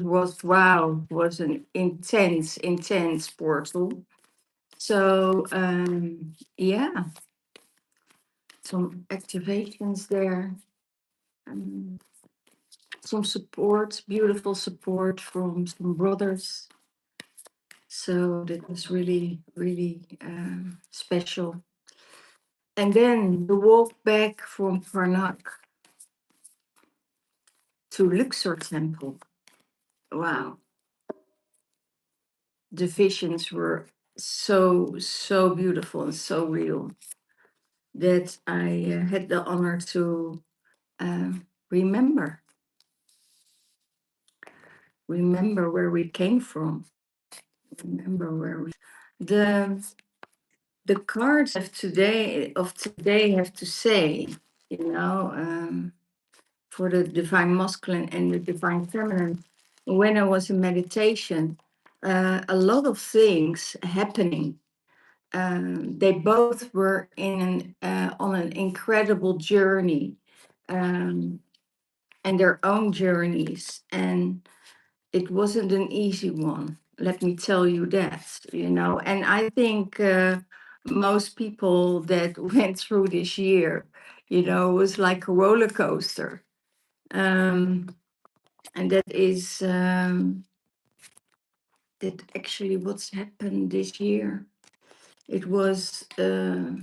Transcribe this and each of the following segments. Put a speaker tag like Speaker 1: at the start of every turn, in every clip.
Speaker 1: was wow, was an intense portal. So yeah, some activations there, um, some support, beautiful support from some brothers. So that was really special. And then the walk back from Karnak to Luxor Temple. Wow, the visions were so beautiful and so real that I had the honor to uh, remember where we came from, remember where we the the cards of today have to say, you know, for the divine masculine and the divine feminine. When I was in meditation, a lot of things happening. They both were on an incredible journey, and their own journeys, and it wasn't an easy one. Let me tell you that, you know. And I think most people that went through this year, you know, was like a roller coaster. And that is that actually what's happened this year. It was a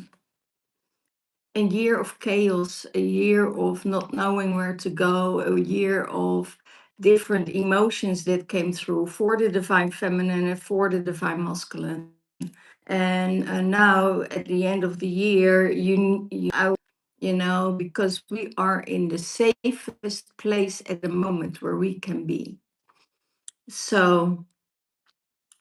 Speaker 1: year of chaos, a year of not knowing where to go, a year of different emotions that came through for the divine feminine and for the divine masculine. And now at the end of the year, you know, because we are in the safest place at the moment where we can be. So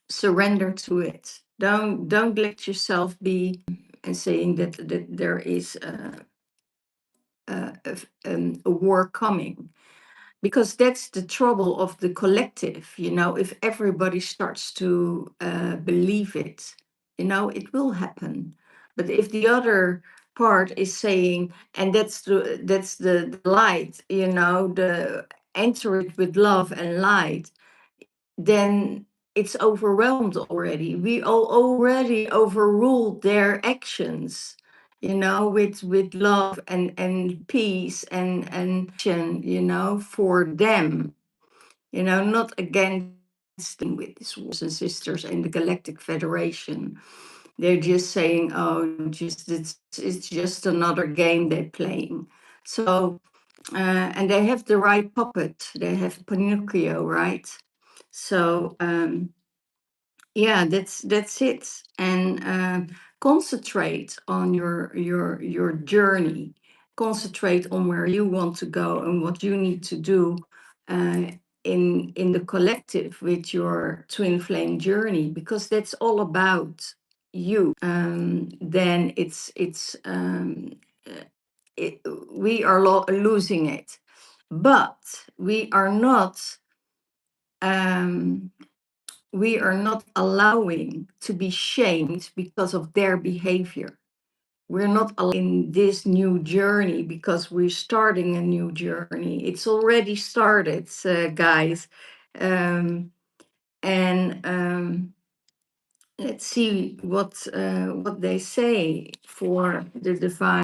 Speaker 1: surrender to it. Don't let yourself be and saying that there is a war coming, because that's the trouble of the collective. You know, if everybody starts to believe it, you know, it will happen. But if the other part is saying, and that's the light, you know, the enter it with love and light, then it's overwhelmed already. We all already overruled their actions, you know, with love and peace and you know, for them, you know, not against them with these wars and sisters and the Galactic Federation. They're just saying, oh, just it's just another game they're playing. So and they have the right puppet. They have Pinocchio, right? So yeah, that's it. And concentrate on your journey. Concentrate on where you want to go and what you need to do uh, in the collective with your twin flame journey, because that's all about you. Then uh, it, we are losing it, but we are not. Um, we are not allowing to be shamed because of their behavior. We're not in this new journey because we're starting a new journey. It's already started, guys. Um, and let's see what they say for the divine.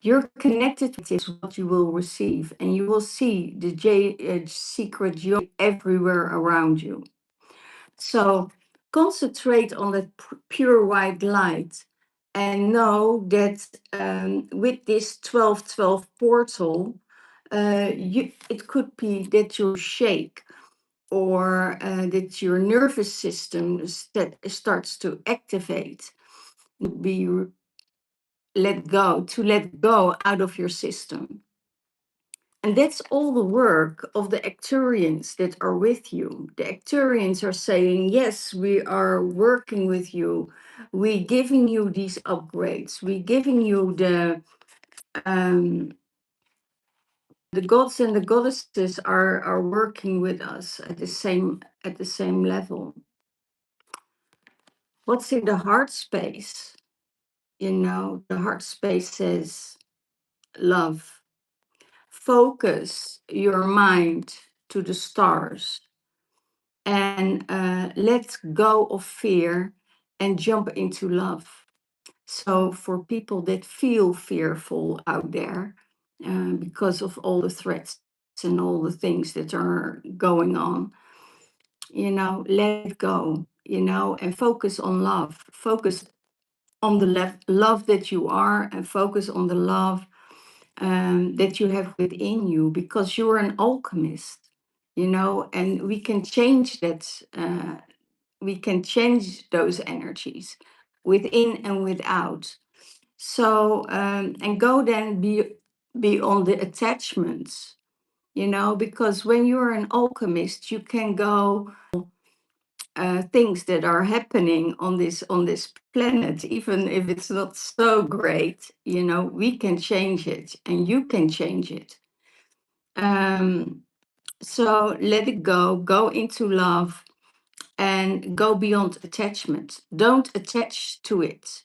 Speaker 1: You're connected with this, what you will receive, and you will see the secret joy everywhere around you. So concentrate on that pure white light and know that with this 1212 portal, it could be that you shake, or that your nervous system starts to activate, be let go out of your system. And that's all the work of the Acturians that are with you. The Acturians are saying, yes, we are working with you. We're giving you these upgrades. We're giving you the gods and the goddesses are working with us at the same level. What's in the heart space? You know, the heart space says love. Focus your mind to the stars and let go of fear and jump into love. So, for people that feel fearful out there because of all the threats and all the things that are going on, let it go, and focus on love. Focus on the love that you are, and focus on the love that you have within you, because you're an alchemist, and we can change that. We can change those energies within and without. So, and go then beyond the attachments, because when you're an alchemist, you can go things that are happening on this planet, even if it's not so great, we can change it, and you can change it. Um, so let it go into love, and go beyond attachment. Don't attach to it,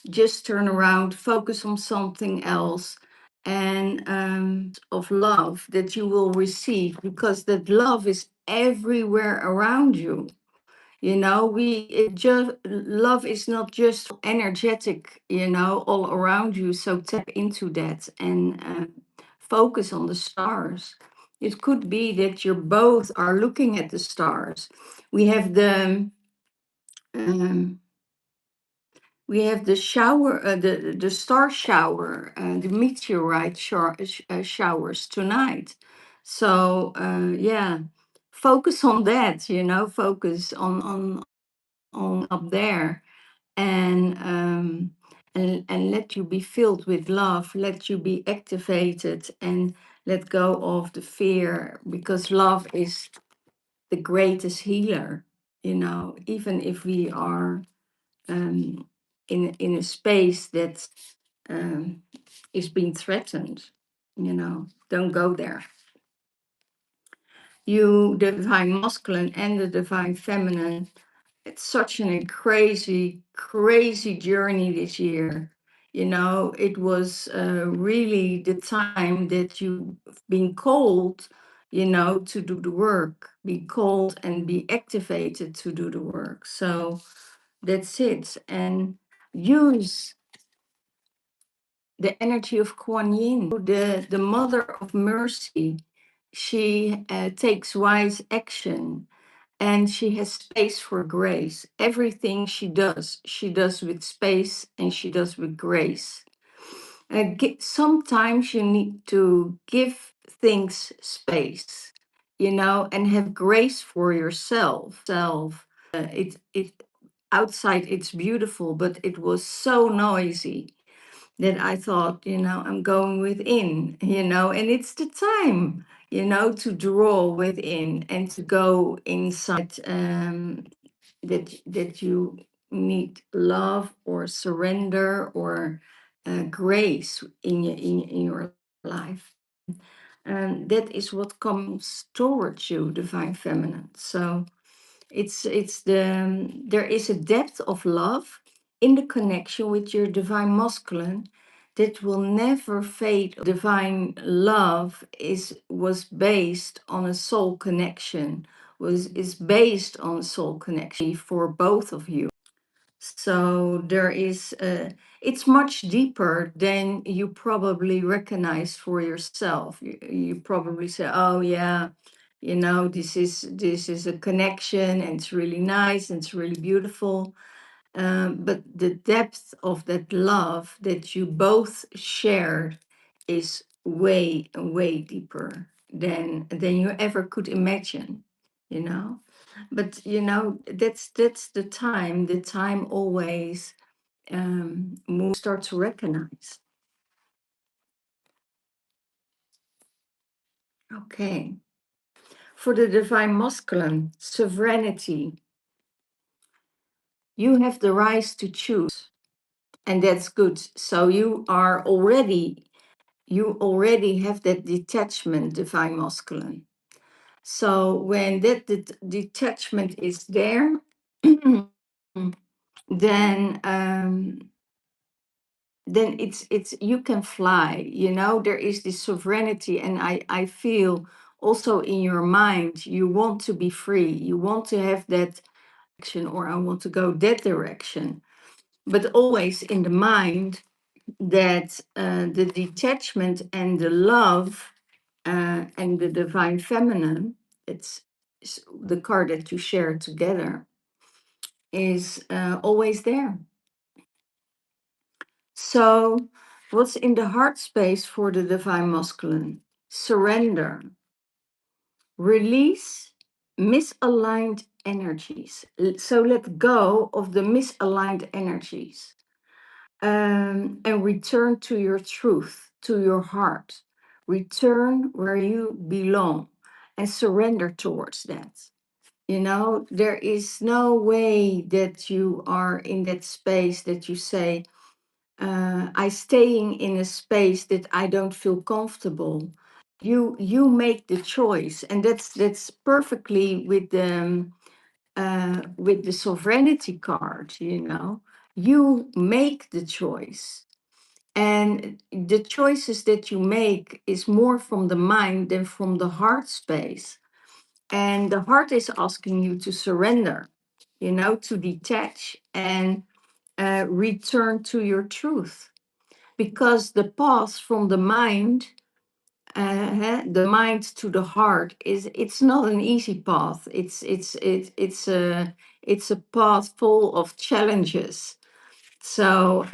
Speaker 1: just turn around, focus on something else, and of love that you will receive, because that love is everywhere around you. Love is not just energetic, all around you. So tap into that, and focus on the stars. It could be that you both are looking at the stars. We have um, the shower, the star shower, the meteorite showers tonight. So yeah, focus on that. Focus on up there, and and let you be filled with love, let you be activated, and let go of the fear, because love is the greatest healer. Even if we are in a space that um, is being threatened, don't go there. The divine masculine and the divine feminine, it's such a crazy, crazy journey this year. It was really the time that you've been called, to do the work, be called and be activated to do the work. So that's it. And use the energy of Kuan Yin, the mother of mercy. She takes wise action, and she has space for grace. Everything she does with space, and she does with grace. Sometimes you need to give things space, and have grace for yourself. It outside it's beautiful, but it was so noisy that I thought, I'm going within, and it's the time, to draw within and to go inside, that you need love or surrender or grace in your life. And that is what comes towards you, divine feminine. So it's there is a depth of love in the connection with your divine masculine that will never fade. Divine love was based on a soul connection, is based on soul connection for both of you. So there is it's much deeper than you probably recognize for yourself. You probably say, oh yeah, this is a connection, and it's really nice and it's really beautiful. But the depth of that love that you both share is way, way deeper than you ever could imagine, you know. But that's the time. The time always start to recognize. Okay. For the divine masculine, sovereignty, you have the right to choose, and that's good. So you already have that detachment, divine masculine. So when that detachment is there, then it's you can fly. There is this sovereignty, and I feel Also in your mind, you want to be free. You want to have that action, or I want to go that direction. But always in the mind that the detachment and the love and the divine feminine, it's the card that you share together, is always there. So, what's in the heart space for the divine masculine? Surrender, release misaligned energies. So, let go of the misaligned energies, and return to your truth, to your heart. Return where you belong and surrender towards that. You know, there is no way that you are in that space that you say, I staying in a space that I don't feel comfortable. You make the choice, and that's perfectly with the sovereignty card. You know, you make the choice, and the choices that you make is more from the mind than from the heart space. And the heart is asking you to surrender, you know, to detach and return to your truth, because the path from the mind to the heart is, it's not an easy path. It's a path full of challenges. So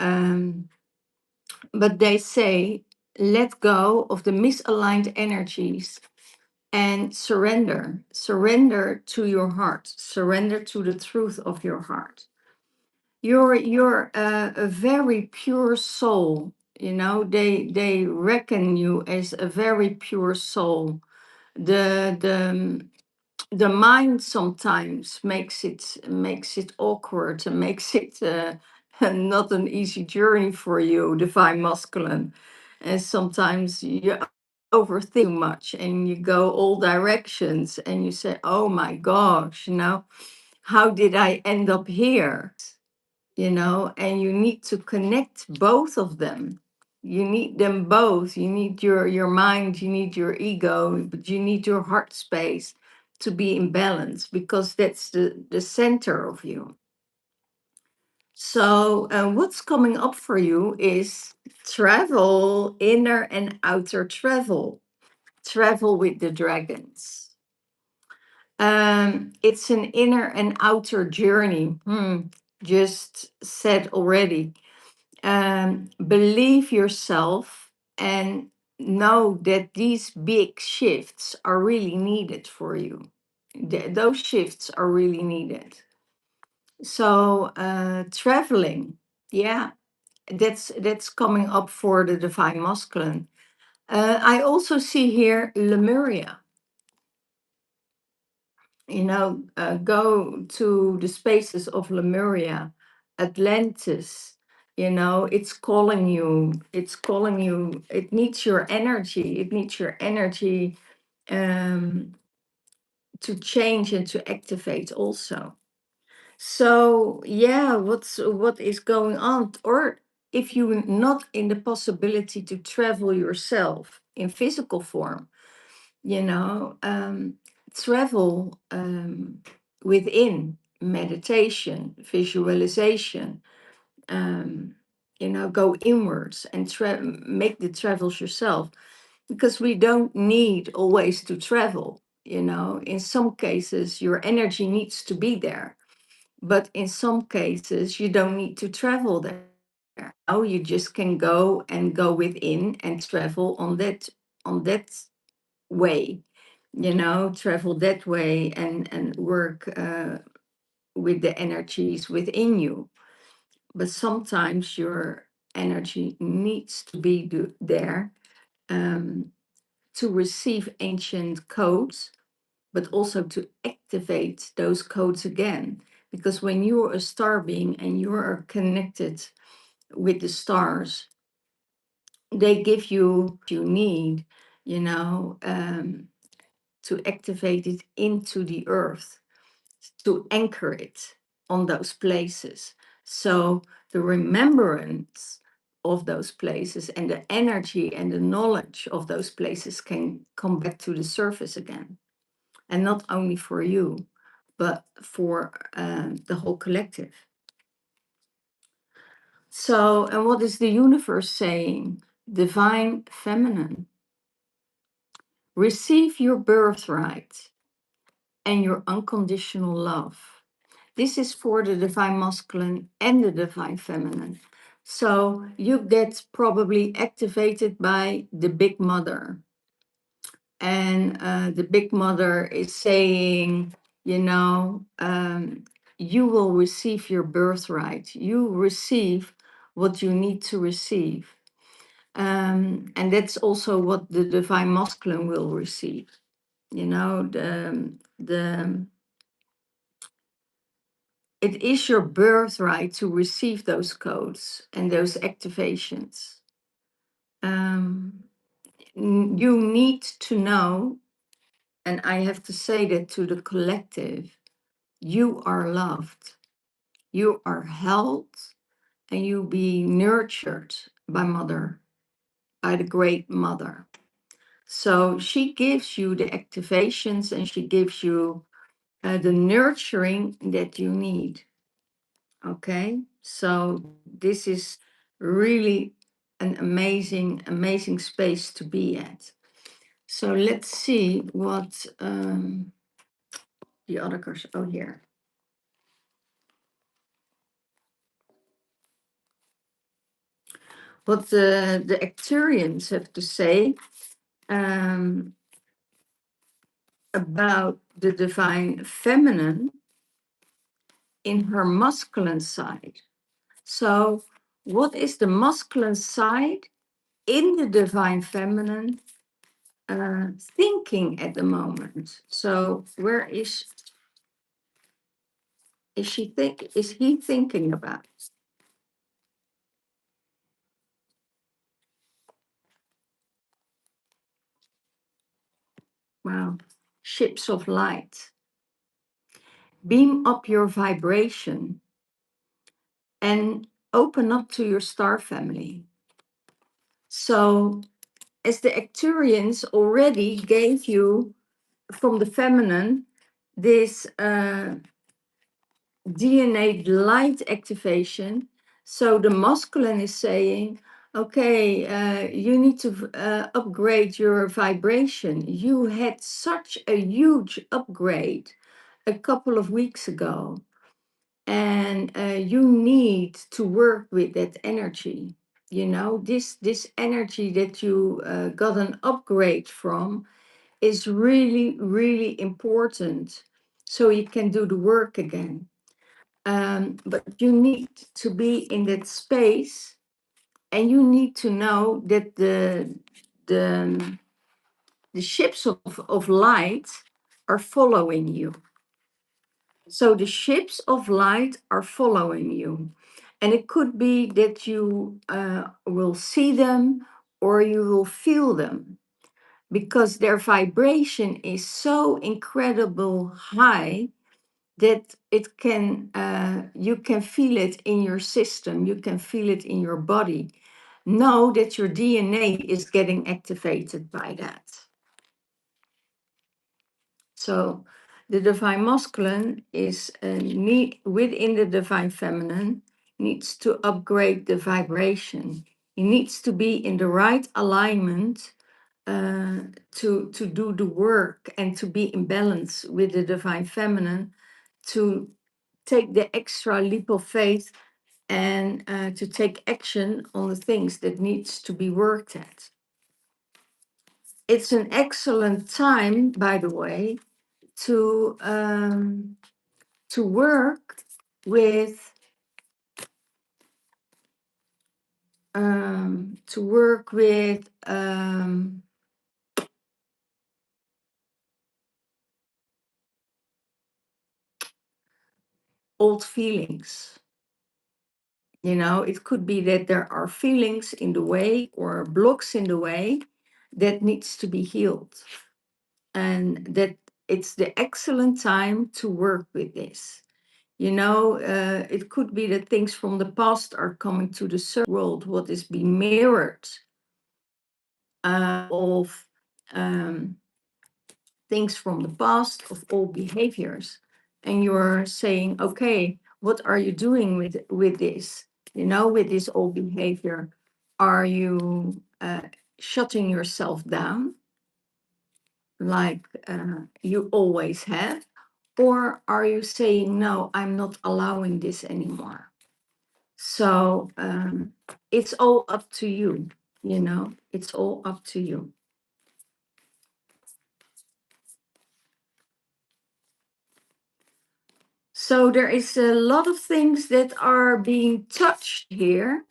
Speaker 1: but they say, let go of the misaligned energies and surrender to your heart, surrender to the truth of your heart. You're a very pure soul. You know, they reckon you as a very pure soul. The the the mind sometimes makes it awkward and makes it not an easy journey for you, divine masculine. And sometimes you overthink too much and you go all directions and you say, oh my gosh, you know, how did I end up here? You know, and you need to connect both of them. You need them both. You need your mind, you need your ego, but you need your heart space to be in balance, because that's the center of you. So what's coming up for you is travel, inner and outer travel with the dragons. It's an inner and outer journey. Just said already. Believe yourself and know that these big shifts are really needed for you. Those shifts are really needed. So traveling, yeah, that's coming up for the divine masculine. I also see here Lemuria. You know, go to the spaces of Lemuria, Atlantis. You know, it's calling you, it needs your energy, um, to change and to activate also. So yeah, what is going on? Or if you're not in the possibility to travel yourself in physical form, you know, travel within meditation, visualization, um, you know, go inwards and make the travels yourself, because we don't need always to travel. You know, in some cases your energy needs to be there, but in some cases you don't need to travel there. Oh, you just can go within and travel on that way, you know, travel that way and work with the energies within you. But sometimes your energy needs to be there, um, to receive ancient codes, but also to activate those codes again. Because when you're a star being and you are connected with the stars, they give you what you need, you know, to activate it into the earth, to anchor it on those places. So the remembrance of those places, and the energy and the knowledge of those places can come back to the surface again. And not only for you, but for the whole collective. So, and what is the universe saying? Divine feminine. Receive your birthright and your unconditional love. This is for the divine masculine and the divine feminine. So you get probably activated by the big mother. And the big mother is saying, you know, you will receive your birthright. You receive what you need to receive. And that's also what the divine masculine will receive. You know, it is your birthright to receive those codes and those activations. You need to know, and I have to say that to the collective, you are loved, you are held, and you be nurtured by mother, by the great mother. So she gives you the activations and she gives you the nurturing that you need. Okay, so this is really an amazing, amazing space to be at. So let's see what the other cards. Oh, here. What the Acturians have to say about the divine feminine in her masculine side. So, what is the masculine side in the divine feminine thinking at the moment? So, where is he thinking about? Wow, ships of light. Beam up your vibration and open up to your star family. So, as the Acturians already gave you from the feminine this DNA light activation, so the masculine is saying, okay, you need to upgrade your vibration. You had such a huge upgrade a couple of weeks ago, and you need to work with that energy. You know, this energy that you got an upgrade from is really, really important, so you can do the work again. But you need to be in that space, and you need to know that the, the ships of light are following you. So the ships of light are following you. And it could be that you will see them or you will feel them, because their vibration is so incredible high that it can you can feel it in your system, you can feel it in your body. Know that your DNA is getting activated by that. So the divine masculine is within the divine feminine, needs to upgrade the vibration. He needs to be in the right alignment to do the work and to be in balance with the divine feminine, to take the extra leap of faith and to take action on the things that needs to be worked at. It's an excellent time, by the way, to work with old feelings. You know, it could be that there are feelings in the way or blocks in the way that needs to be healed, and that it's the excellent time to work with this. It could be that things from the past are coming to the world, what is being mirrored of things from the past, of old behaviors. And you're saying, okay, what are you doing with this? With this old behavior, are you shutting yourself down like you always have? Or are you saying, no, I'm not allowing this anymore? So it's all up to you, it's all up to you. So there is a lot of things that are being touched here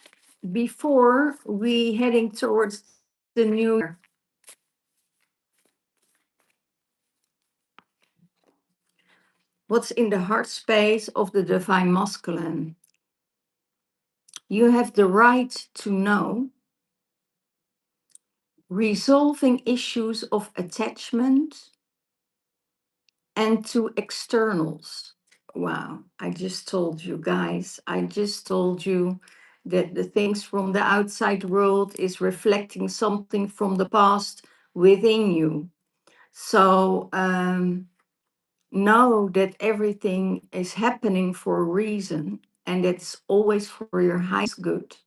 Speaker 1: before we heading towards the new year. What's in the heart space of the divine masculine? You have the right to know, resolving issues of attachment and to externals. Wow, I just told you guys, I just told you that the things from the outside world is reflecting something from the past within you. So know that everything is happening for a reason, and it's always for your highest good.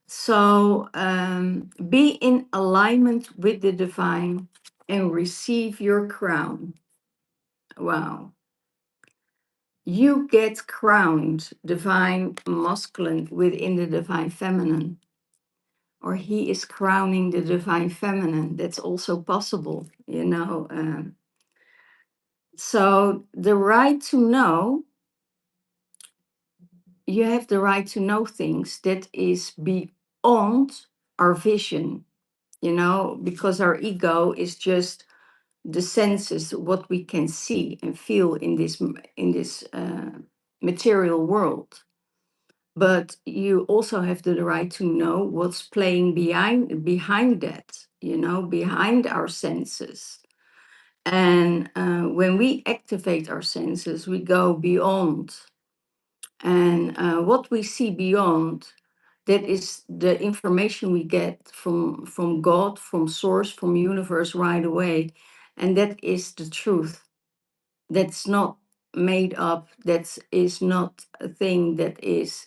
Speaker 1: So be in alignment with the divine and receive your crown. Wow. You get crowned divine masculine within the divine feminine, or he is crowning the divine feminine. That's also possible. So the right to know, you have the right to know things that is beyond our vision, because our ego is just the senses, what we can see and feel in this material world. But you also have the right to know what's playing behind that, behind our senses. And when we activate our senses, we go beyond. And what we see beyond, that is the information we get from God, from source, from universe right away. And that is the truth. That's not made up. That is not a thing that is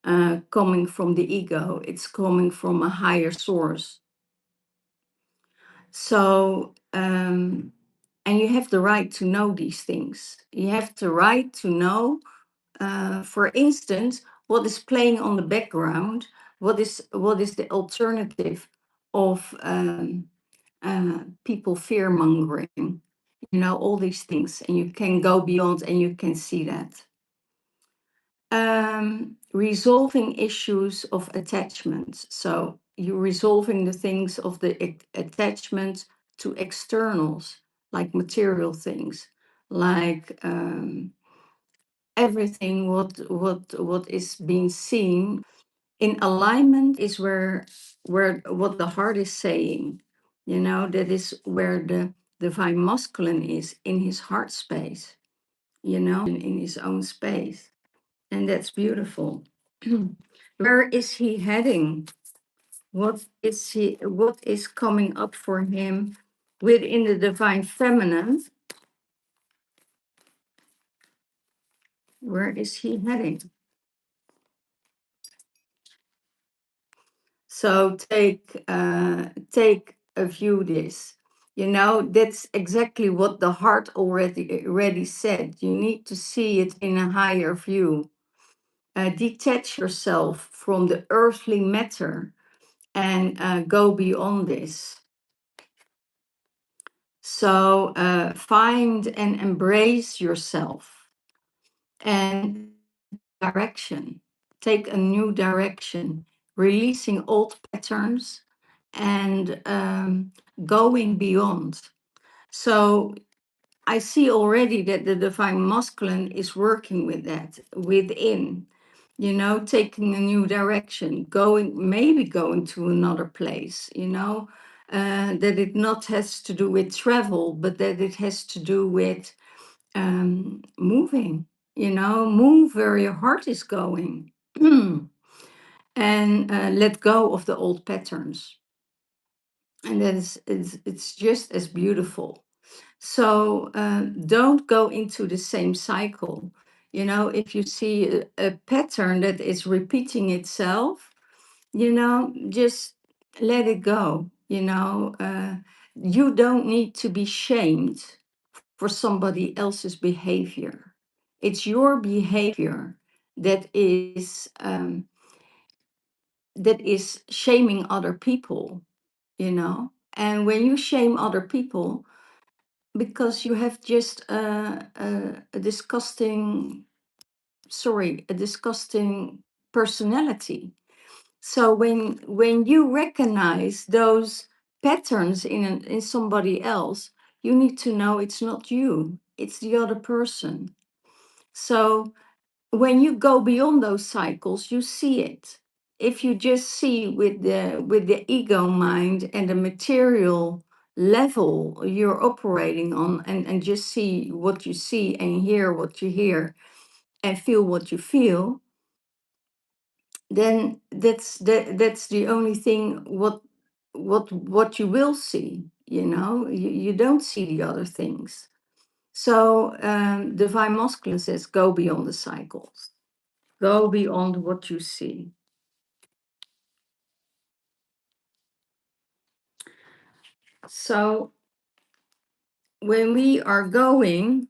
Speaker 1: coming from the ego. It's coming from a higher source. So, and you have the right to know these things. You have the right to know, for instance, what is playing on the background. What is the alternative of people fear mongering? All these things, and you can go beyond, and you can see that. Resolving issues of attachment. So you're resolving the things of the attachment to externals, like material things, like everything what is being seen in alignment is where what the heart is saying. That is where the divine masculine is, in his heart space, in his own space. And that's beautiful. Where is he heading? What is coming up for him within the divine feminine? Where is he heading? So take a view this. That's exactly what the heart already said. You need to see it in a higher view. Detach yourself from the earthly matter and go beyond this. So find and embrace yourself and direction. Take a new direction, releasing old patterns and going beyond. So I see already that the divine masculine is working with that within, taking a new direction, maybe going to another place, that it not has to do with travel, but that it has to do with moving, Move where your heart is going. And let go of the old patterns. And that is it's just as beautiful. So don't go into the same cycle. If you see a pattern that is repeating itself, just let it go. You don't need to be shamed for somebody else's behavior. It's your behavior that is shaming other people. And when you shame other people, because you have just a disgusting personality. So when you recognize those patterns in somebody else, you need to know it's not you, it's the other person. So when you go beyond those cycles, you see it. If you just see with the ego mind and the material level you're operating on, and just see what you see and hear what you hear and feel what you feel, then that's the only thing what you will see. You don't see the other things. So divine masculine says, go beyond the cycles. Go beyond what you see. So when we are going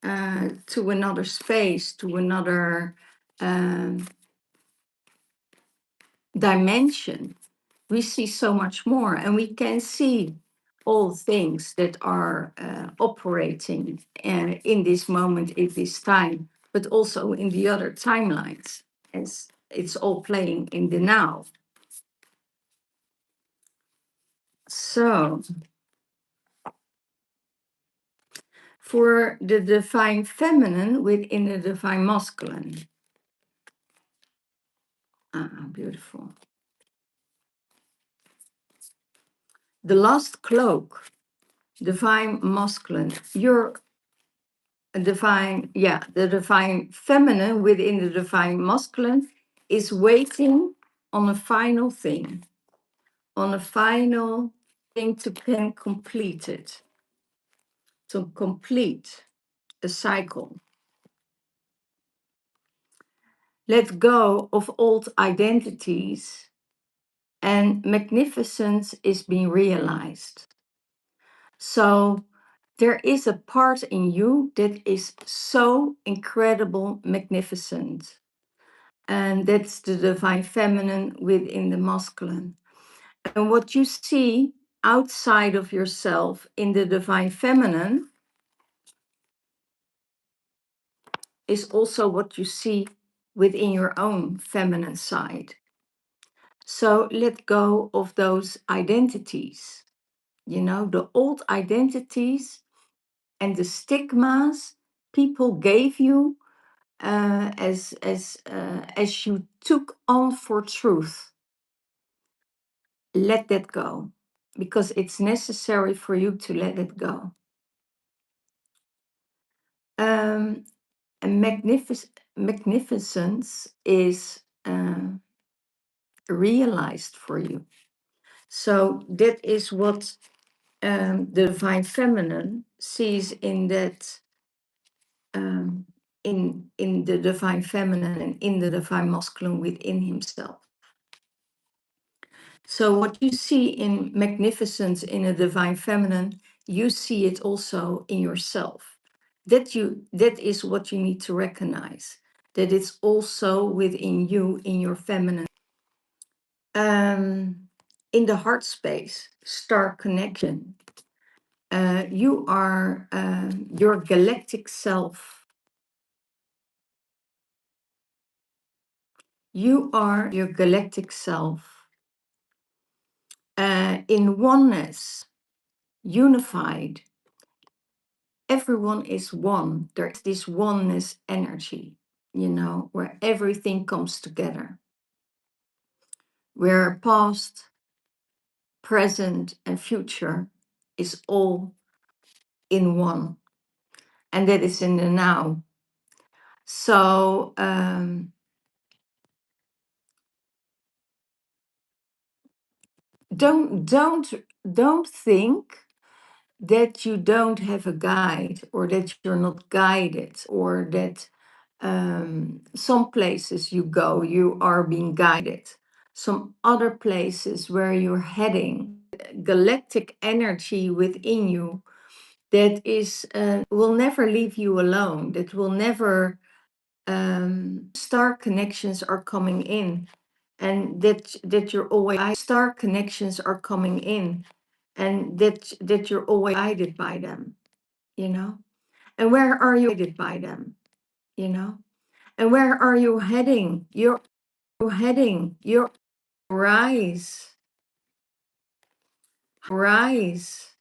Speaker 1: to another space, to another dimension, we see so much more, and we can see all things that are operating in this moment, in this time, but also in the other timelines, as it's all playing in the now. So for the divine feminine within the divine masculine. Beautiful. The last cloak, divine masculine. You're a divine, the divine feminine within the divine masculine is waiting on a final thing, to can complete it, to complete a cycle. Let go of old identities, and magnificence is being realized. So there is a part in you that is so incredible, magnificent. And that's the divine feminine within the masculine. And what you see outside of yourself in the divine feminine is also what you see within your own feminine side. So let go of those identities, the old identities and the stigmas people gave you as you took on for truth. Let that go, because it's necessary for you to let it go. And magnificence is realized for you. So that is what the divine feminine sees in that, in the divine feminine and in the divine masculine within himself. So what you see in magnificence in a divine feminine, you see it also in yourself. That is what you need to recognize, that it's also within you, in your feminine. In the heart space, star connection, you are your galactic self. You are your galactic self, in oneness, unified. Everyone is one. There is this oneness energy, where everything comes together, where past, present, and future is all in one. And that is in the now. So don't think that you don't have a guide, or that you're not guided, or that some places you go, you are being guided. Some other places where you're heading, galactic energy within you that is will never leave you alone. That will never. Star connections are coming in, and that you're always star connections are coming in, and that you're always guided by them, you know. And where are you guided by them, you know? And where are you heading? You're heading. You're rise, rise,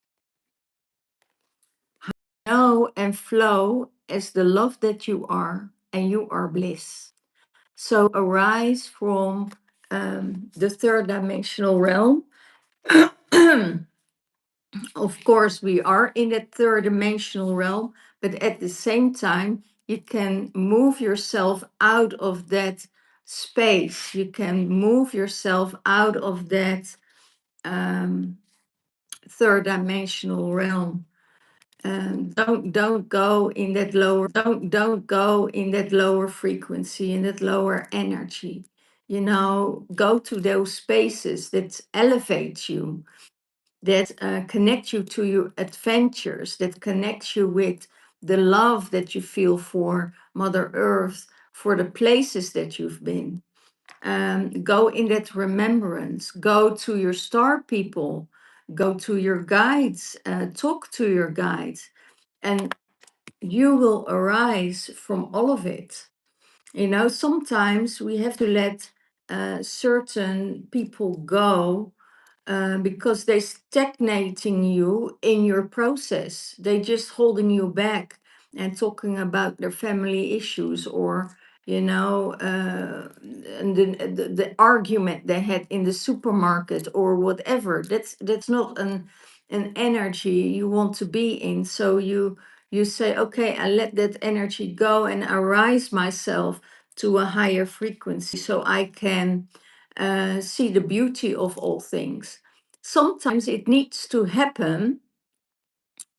Speaker 1: know and flow as the love that you are, and you are bliss. So arise from the third dimensional realm. Of course, we are in that third dimensional realm, but at the same time, you can move yourself out of that space. You can move yourself out of that third dimensional realm. Don't go in that lower. Don't go in that lower frequency, in that lower energy. You know, go to those spaces that elevate you, that connect you to your adventures, that connect you with the love that you feel for Mother Earth, for the places that you've been. Go in that remembrance, go to your star people, go to your guides, talk to your guides, and you will arise from all of it. You know, sometimes we have to let certain people go because they're stagnating you in your process. They're just holding you back and talking about their family issues, or, you know, and the argument they had in the supermarket or whatever. That's not an energy you want to be in. So you say, okay, I let that energy go and I rise myself to a higher frequency so I can see the beauty of all things. Sometimes it needs to happen,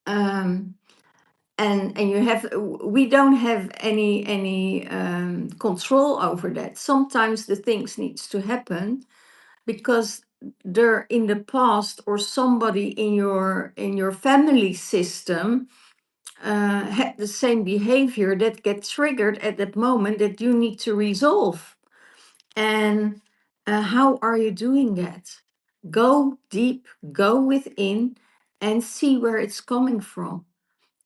Speaker 1: um, and you have we don't have any control over that. Sometimes the things needs to happen because they're in the past, or somebody in your family system had the same behavior that gets triggered at that moment that you need to resolve. And how are you doing that? Go deep, go within, and see where it's coming from.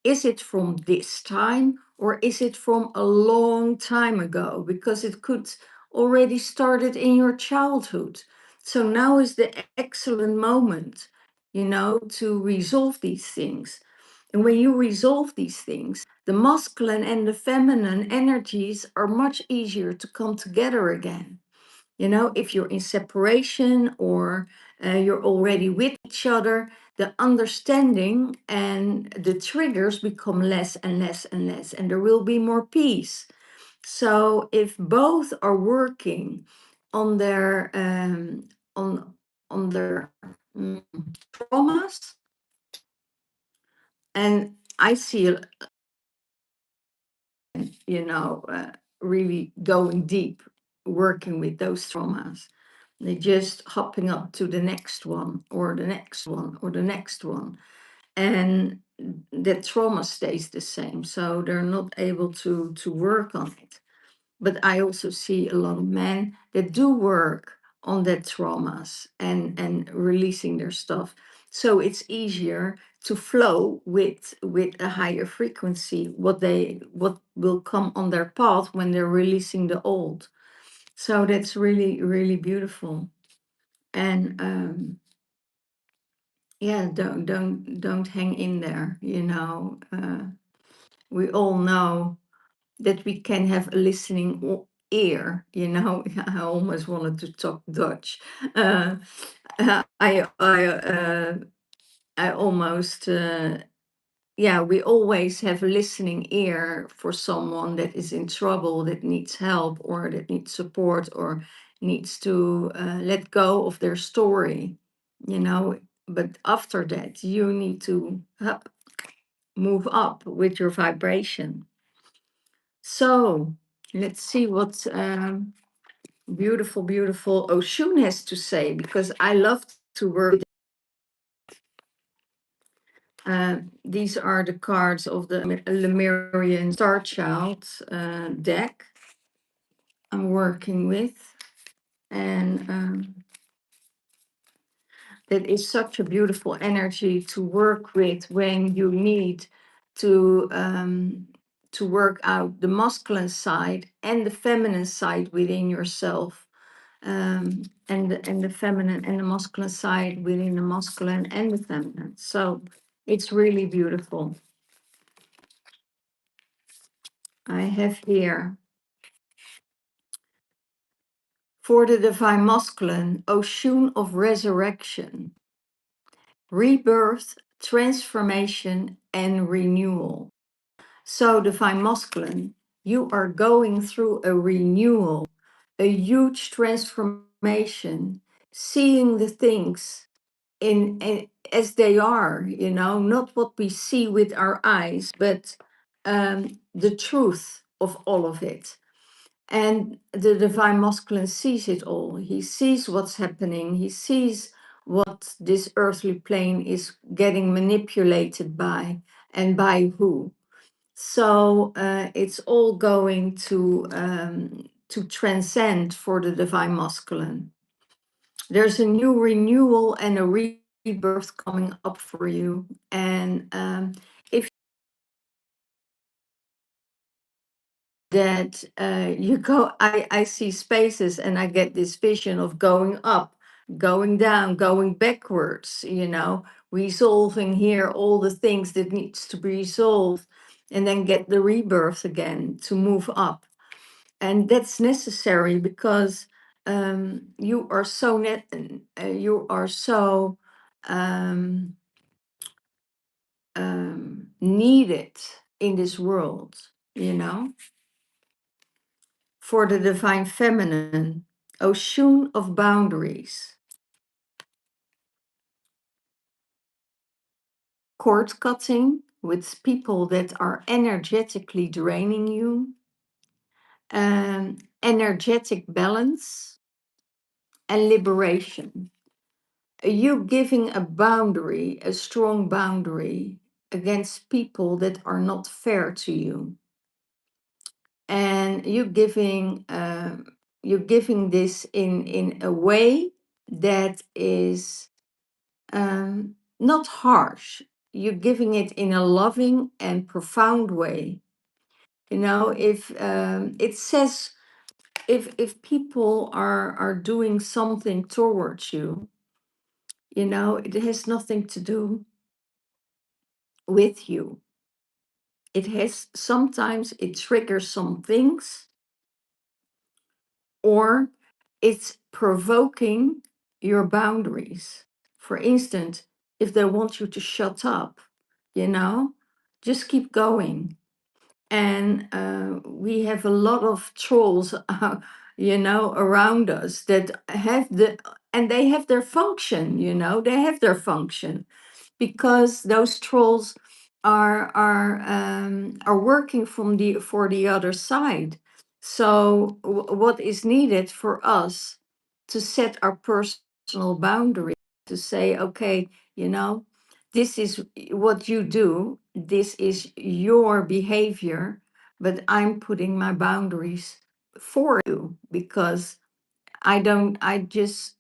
Speaker 1: Is it from this time, or is it from a long time ago? Because it could already started in your childhood. So now is the excellent moment, you know, to resolve these things. And when you resolve these things, the masculine and the feminine energies are much easier to come together again. You know, if you're in separation, or you're already with each other, the understanding and the triggers become less and less and less, and there will be more peace. So if both are working on their on their mm, traumas, and I see, you know, really going deep, working with those traumas. They're just hopping up to the next one, or the next one, or the next one. And that trauma stays the same. So they're not able to work on it. But I also see a lot of men that do work on that traumas and releasing their stuff. So it's easier to flow with a higher frequency, what will come on their path when they're releasing the old. So that's really, really beautiful. And yeah, don't hang in there, you know. We all know that we can have a listening ear, you know. I almost wanted to talk Dutch. uh, I almost yeah, we always have a listening ear for someone that is in trouble, that needs help, or that needs support, or needs to let go of their story, you know. But after that, you need to move up with your vibration. So let's see what beautiful, beautiful Oshun has to say, because I love to work. These are the cards of the Lemurian Star Child deck I'm working with. And that is such a beautiful energy to work with when you need to work out the masculine side and the feminine side within yourself. And the feminine and the masculine side within the masculine and the feminine. So it's really beautiful. I have here for the divine masculine, Oshun of resurrection, rebirth, transformation, and renewal. So, divine masculine, you are going through a renewal, a huge transformation, seeing the things as they are, you know, not what we see with our eyes, but the truth of all of it. And the divine masculine sees it all. He sees what's happening. He sees what this earthly plane is getting manipulated by, and by who. So it's all going to transcend for the divine masculine. There's a new renewal and a rebirth coming up for you. And if that you go, I see spaces and I get this vision of going up, going down, going backwards, you know, resolving here all the things that needs to be resolved, and then get the rebirth again to move up. And that's necessary because you are so um, needed in this world, you know. For the divine feminine, Oshun of boundaries, cord cutting with people that are energetically draining you, energetic balance, and liberation. You giving a boundary, a strong boundary against people that are not fair to you, and you're giving this in a way that is not harsh. You're giving it in a loving and profound way. You know, if it says, if people are doing something towards you, you know, it has nothing to do with you. It has, sometimes it triggers some things, or it's provoking your boundaries. For instance, if they want you to shut up, you know, just keep going. And we have a lot of trolls, you know, around us that have and they have their function, you know, they have their function, because those trolls are working for the other side. So what is needed for us to set our personal boundary, to say, okay, you know, this is what you do, this is your behavior, but I'm putting my boundaries for you, because I just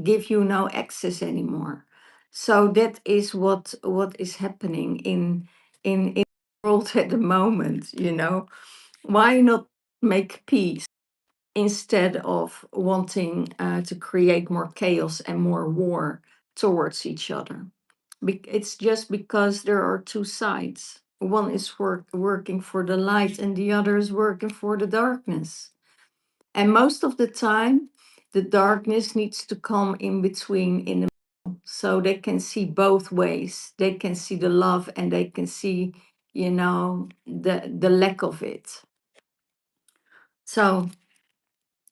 Speaker 1: give you no access anymore. So that is what is happening in the world at the moment, you know. Why not make peace instead of wanting to create more chaos and more war towards each other? It's just because there are two sides. One is working for the light, and the other is working for the darkness. And most of the time, the darkness needs to come in between. so they can see both ways. They can see the love and they can see, the lack of it. So,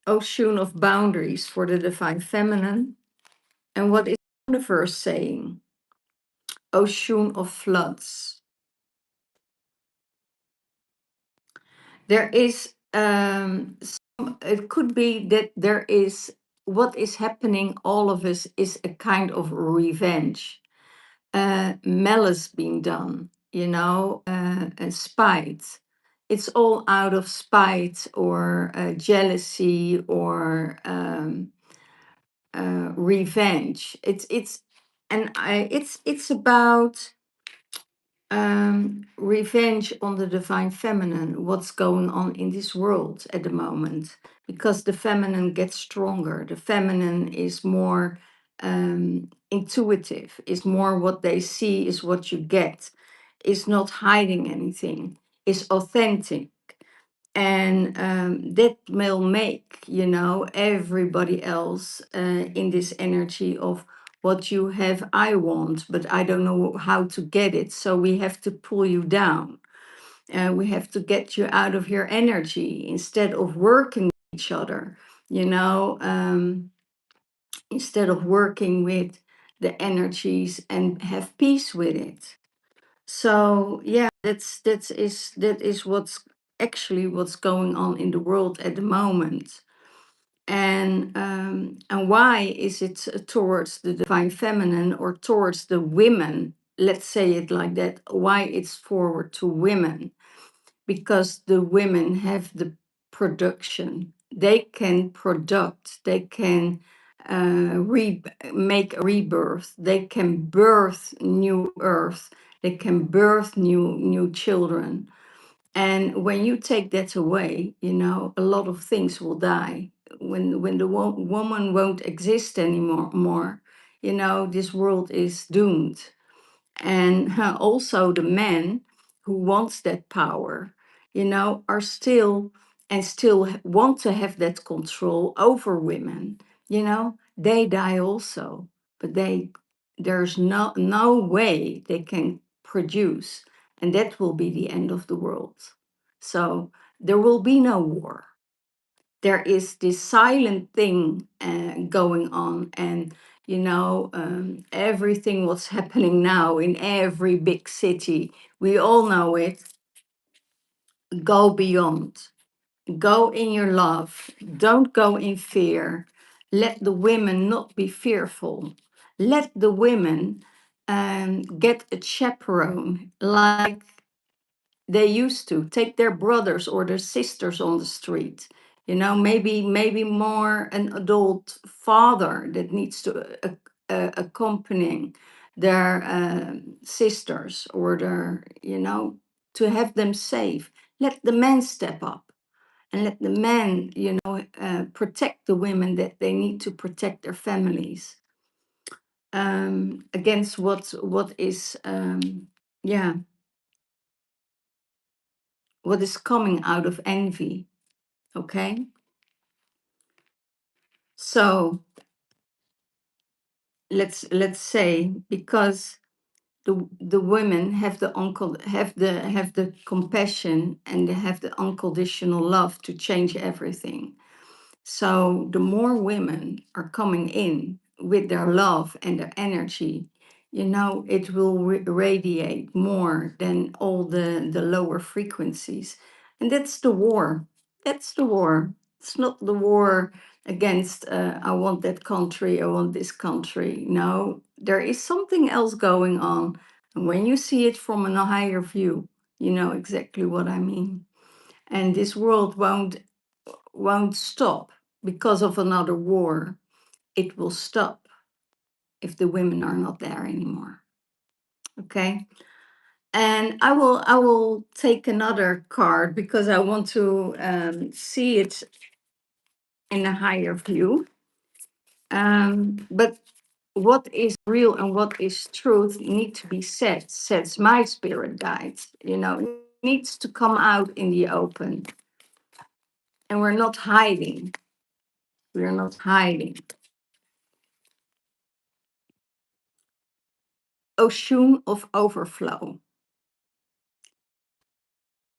Speaker 1: ocean of boundaries for the divine feminine. And what is the universe saying? Ocean of floods. There is, it could be that there is, what is happening, all of us, is a kind of revenge, malice being done, and spite. It's all out of spite or jealousy or revenge. It's about revenge on the divine feminine, what's going on in this world at the moment, because the feminine gets stronger. The feminine is more intuitive, is more what they see is what you get, is not hiding anything, is authentic. And that will make, everybody else in this energy of what you have, I want, but I don't know how to get it. So we have to pull you down. We have to get you out of your energy instead of working with each other, instead of working with the energies and have peace with it. So yeah, that is what's going on in the world at the moment. And why is it towards the divine feminine or towards the women? Let's say it like that. Why it's forward to women? Because the women have the production. They can product. They can make a rebirth. They can birth new earth. They can birth new children. And when you take that away, a lot of things will die. When the woman won't exist anymore, this world is doomed. And also the men who wants that power, are still and still want to have that control over women. They die also, but there's no way they can produce, and that will be the end of the world. So there will be no war. There is this silent thing going on, and everything what's happening now in every big city, we all know it. Go beyond, go in your love, don't go in fear. Let the women not be fearful. Let the women get a chaperone like they used to. Take their brothers or their sisters on the street. Maybe more an adult father that needs to accompany their sisters, or their, to have them safe. Let the men step up, and let the men, protect the women that they need to protect their families against what is yeah, what is coming out of envy. Okay, so let's say, because the women have the compassion, and they have the unconditional love to change everything. So the more women are coming in with their love and their energy, it will radiate more than all the lower frequencies. And that's the war. That's the war. It's not the war against, I want that country, I want this country. No, there is something else going on. And when you see it from a higher view, you know exactly what I mean. And this world won't stop because of another war. It will stop if the women are not there anymore. Okay. And I will take another card because I want to see it in a higher view. But what is real and what is truth need to be said, says my spirit guides. It needs to come out in the open. And we're not hiding. We're not hiding. ocean of overflow,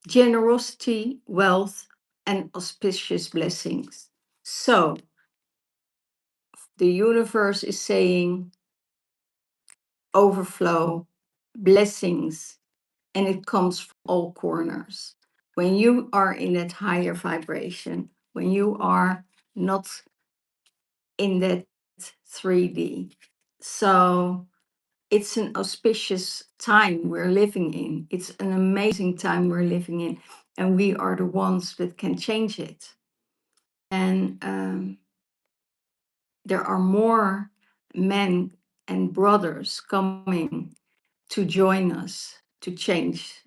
Speaker 1: generosity, wealth, and auspicious blessings. So the universe is saying overflow, blessings, and it comes from all corners. When you are in that higher vibration, when you are not in that 3D. So it's an auspicious time we're living in. It's an amazing time we're living in. And we are the ones that can change it. And there are more men and brothers coming to join us to change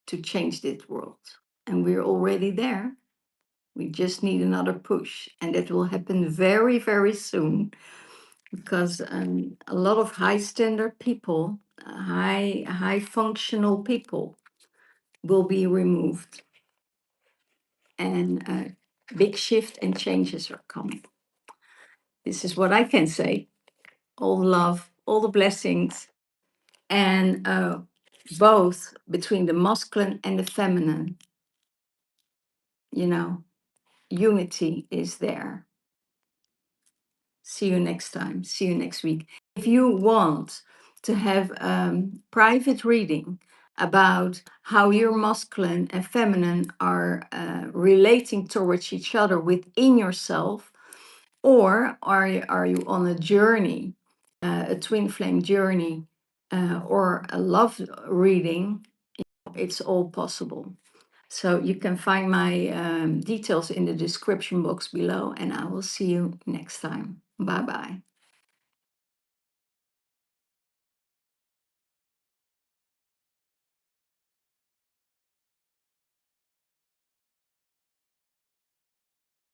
Speaker 1: this world. And we're already there. We just need another push. And that will happen very, very soon, because a lot of high standard people, high functional people will be removed. And big shift and changes are coming. This is what I can say. All the love, all the blessings, and both between the masculine and the feminine, unity is there. See you next time. See you next week. If you want to have private reading about how your masculine and feminine are relating towards each other within yourself, or are you on a journey, a twin flame journey, or a love reading, it's all possible. So you can find my details in the description box below, and I will see you next time. Bye bye.